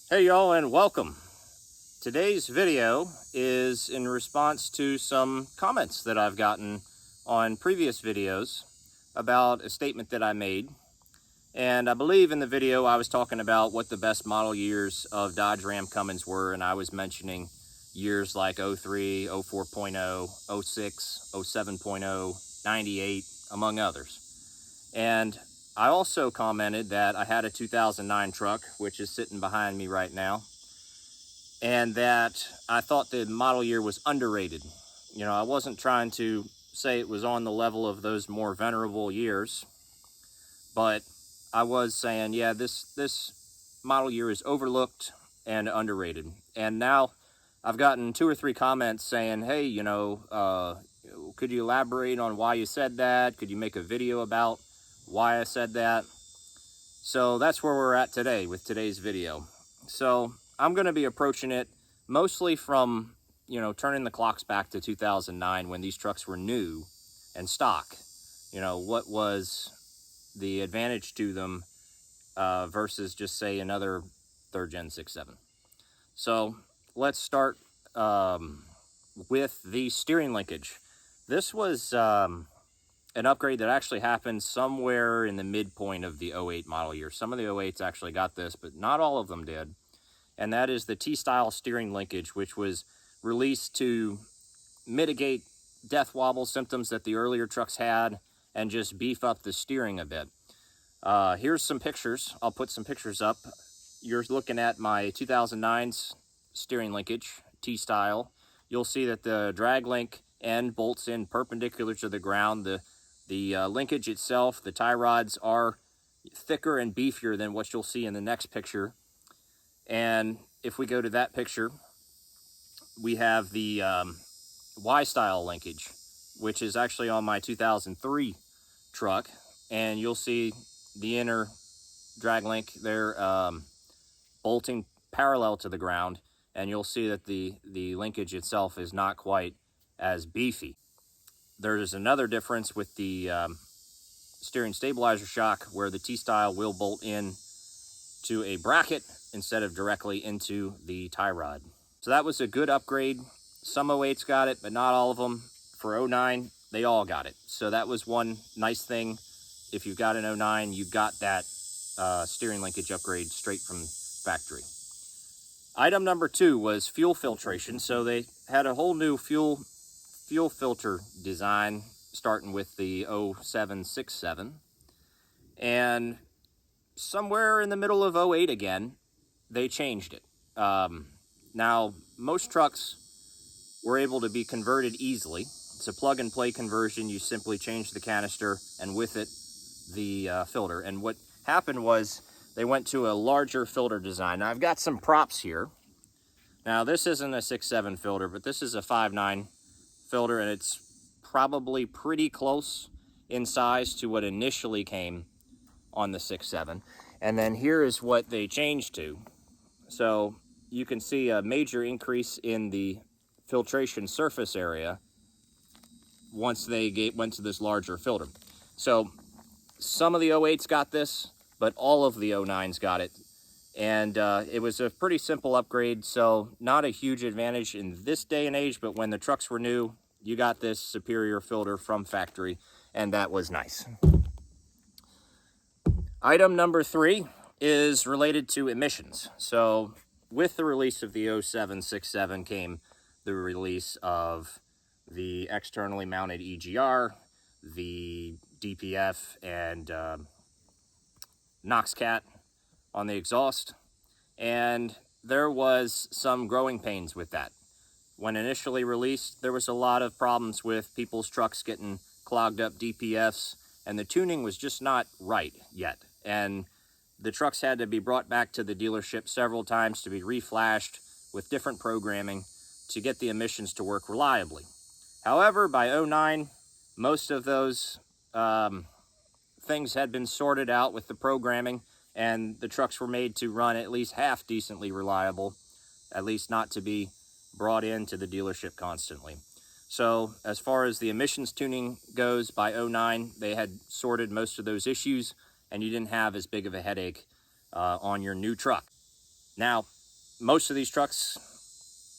Hey y'all, and welcome. Today's video is in response to some comments that I've gotten on previous videos about a statement that I made. And I believe in the video I was talking about what the best model years of Dodge Ram Cummins were, and I was mentioning years like 03, 04.0, 06, 07.0, 98, among others. And I also commented that I had a 2009 truck, which is sitting behind me right now, and that I thought the model year was underrated. You know, I wasn't trying to say it was on the level of those more venerable years, but I was saying, yeah, this model year is overlooked and underrated. And now I've gotten 2 or 3 comments saying, hey, could you elaborate on why you said that? Could you make a video about why I said that? So that's where we're at today with today's video. So I'm going to be approaching it mostly from, turning the clocks back to 2009 when these trucks were new and stock. What was the advantage to them versus just say another 3rd gen 6.7. So let's start with the steering linkage. This was an upgrade that actually happened somewhere in the midpoint of the 08 model year. Some of the 08s actually got this, but not all of them did. And that is the T-style steering linkage, which was released to mitigate death wobble symptoms that the earlier trucks had and just beef up the steering a bit. Here's some pictures. I'll put some pictures up. You're looking at my 2009's steering linkage, T-style. You'll see that the drag link end bolts in perpendicular to the ground. The linkage itself, the tie rods, are thicker and beefier than what you'll see in the next picture. And if we go to that picture, we have the Y-style linkage, which is actually on my 2003 truck. And you'll see the inner drag link there bolting parallel to the ground. And you'll see that the linkage itself is not quite as beefy. There's another difference with the steering stabilizer shock where the T-style will bolt in to a bracket instead of directly into the tie rod. So that was a good upgrade. Some 08s got it, but not all of them. For 09, they all got it. So that was one nice thing. If you've got an 09, you got that steering linkage upgrade straight from factory. Item number 2 was fuel filtration. So they had a whole new fuel filter design starting with the 0767, and somewhere in the middle of 08 again they changed it. Now most trucks were able to be converted easily. It's a plug and play conversion. You simply change the canister and with it the filter. And what happened was they went to a larger filter design. Now I've got some props here. Now this isn't a 6.7 filter, but this is a 5.9 filter, and it's probably pretty close in size to what initially came on the 6.7. And then here is what they changed to. So you can see a major increase in the filtration surface area once they went to this larger filter. So some of the 08s got this, but all of the 09s got it. And it was a pretty simple upgrade, so not a huge advantage in this day and age, but when the trucks were new, you got this superior filter from factory, and that was nice. Item number 3 is related to emissions. So with the release of the 0767 came the release of the externally mounted EGR, the DPF, and NOx-Cat on the exhaust, and there was some growing pains with that. When initially released, there was a lot of problems with people's trucks getting clogged up DPFs, and the tuning was just not right yet. And the trucks had to be brought back to the dealership several times to be reflashed with different programming to get the emissions to work reliably. However, by 09, most of those things had been sorted out with the programming, and the trucks were made to run at least half decently reliable, at least not to be brought into the dealership constantly. So as far as the emissions tuning goes, by 09, they had sorted most of those issues, and you didn't have as big of a headache on your new truck. Now, most of these trucks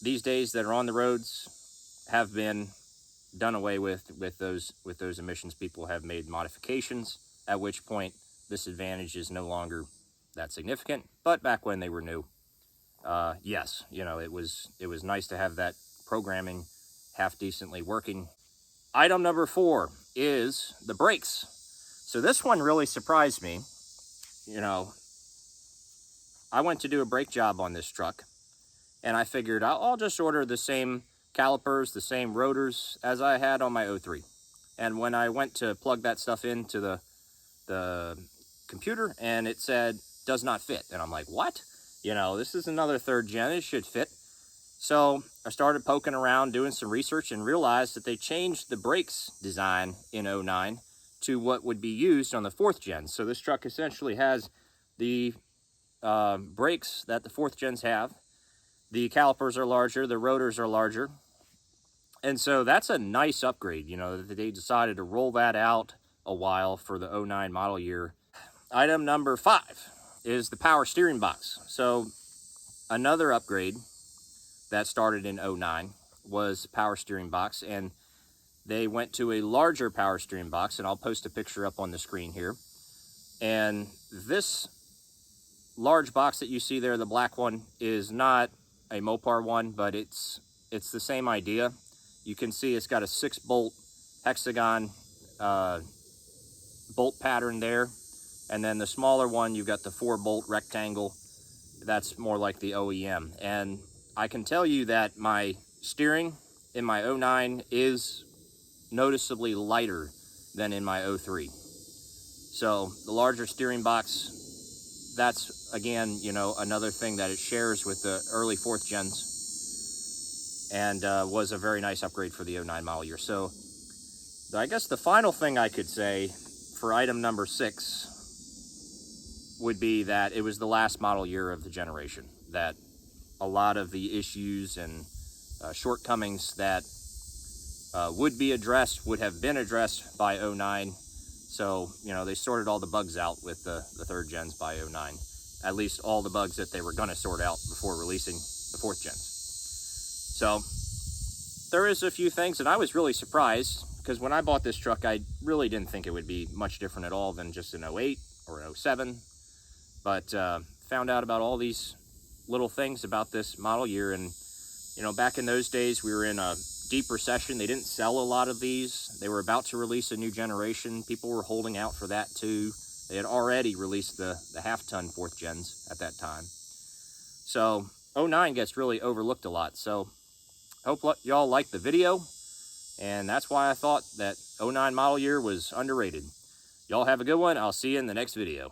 these days that are on the roads have been done away with those emissions. People have made modifications, at which point this advantage is no longer that significant. But back when they were new, yes, you know, it was nice to have that programming half decently working. Item number 4 is the brakes. So this one really surprised me. You know, I went to do a brake job on this truck, and I figured I'll just order the same calipers, the same rotors as I had on my 03. And when I went to plug that stuff into the computer, and it said does not fit, and I'm like, what? You know, this is another 3rd gen, it should fit. So I started poking around, doing some research, and realized that they changed the brakes design in 09 to what would be used on the 4th gen. So this truck essentially has the brakes that the 4th gens have. The calipers are larger, the rotors are larger. And so that's a nice upgrade, you know, that they decided to roll that out a while for the 09 model year. Item number 5 is the power steering box. So another upgrade that started in 09 was power steering box, and they went to a larger power steering box, and I'll post a picture up on the screen here. And this large box that you see there, the black one, is not a Mopar one, but it's the same idea. You can see it's got a 6-bolt hexagon bolt pattern there, and then the smaller one, you've got the 4-bolt rectangle. That's more like the OEM. And I can tell you that my steering in my 09 is noticeably lighter than in my 03. So the larger steering box, that's again, you know, another thing that it shares with the early 4th gens, and was a very nice upgrade for the 09 model year. So I guess the final thing I could say for item number 6 would be that it was the last model year of the generation, that a lot of the issues and shortcomings that would be addressed would have been addressed by 09. So, you know, they sorted all the bugs out with the 3rd gens by 09. At least all the bugs that they were going to sort out before releasing the 4th gens. So there is a few things, and I was really surprised because when I bought this truck, I really didn't think it would be much different at all than just an 08 or an 07. But found out about all these little things about this model year. And, you know, back in those days, we were in a deep recession. They didn't sell a lot of these. They were about to release a new generation. People were holding out for that too. They had already released the half-ton 4th gens at that time. So 09 gets really overlooked a lot. So hope y'all liked the video. And that's why I thought that 09 model year was underrated. Y'all have a good one. I'll see you in the next video.